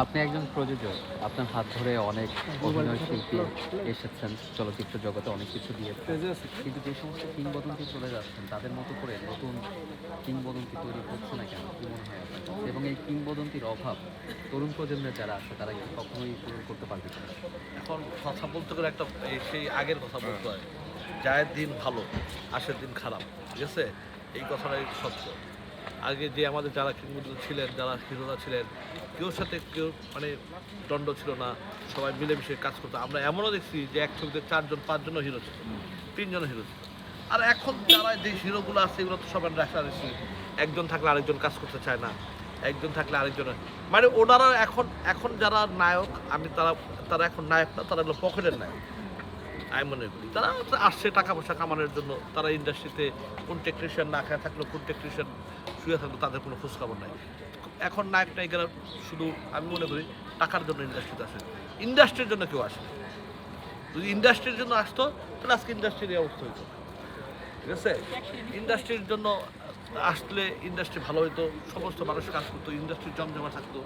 আপনি একজন প্রযোজক, আপনার হাত ধরে অনেক অভিনয় শিল্পী এসেছেন, চলচ্চিত্র জগতে অনেক কিছু দিয়েছেন। কিন্তু যে সমস্ত কিংবদন্তি চলে যাচ্ছেন, তাদের মতো করে নতুন কিংবদন্তি তৈরি হচ্ছে না কেন? কি মনে হয় আপনার কাছে? এবং এই কিংবদন্তির অভাব তরুণ প্রজন্মের যারা আছে, তারা কি কখনোই পূরণ করতে পারবে কিনা? এখন কথা বলতে গেলে একটা সেই আগের কথা বলতে হয়। যায় দিন ভালো, আসে দিন খারাপ। ঠিক আছে? এই কথাটাই সত্য। আগে যে আমাদের যারা কিংবদন্তি ছিলেন, যারা হিরোরা ছিলেন, কেউর সাথে কেউ মানে দ্বন্দ্ব ছিল না। সবাই মিলেমিশে কাজ করতো। আমরা এমনও দেখছি যে এক ছবিতে ৪ জন ৫ জনও হিরো ছিল। ৩ জনও হিরো ছিল। আর এখন যারা যে হিরোগুলো আছে এগুলো তো সবার রেষারেষি। একজন থাকলে আরেকজন কাজ করতে চায় না। একজন থাকলে আরেকজনের মানে ওনারা এখন এখন যারা নায়ক তারা তারা এখন নায়ক না, তারা হলো পকেটের নায়ক। আমি মনে করি তারা আসছে টাকা পয়সা কামানোর জন্য। তারা ইন্ডাস্ট্রিতে কোন টেকনিশিয়ান না খায় থাকলো, কোন টেকনিশিয়ান শুয়ে থাকলো, তাদের কোনো খোঁজখবর নাই। এখন নায়ক নায়িকারা শুধু আমি মনে করি টাকার জন্য ইন্ডাস্ট্রিতে আসে, ইন্ডাস্ট্রির জন্য কেউ আসে না। যদি ইন্ডাস্ট্রির জন্য আসতো তাহলে আজকে ইন্ডাস্ট্রির এই অবস্থা হইতো না। ঠিক আছে? ইন্ডাস্ট্রির জন্য আসলে ইন্ডাস্ট্রি ভালো হইতো, সমস্ত মানুষ কাজ করতো, ইন্ডাস্ট্রি জমজমা থাকতো।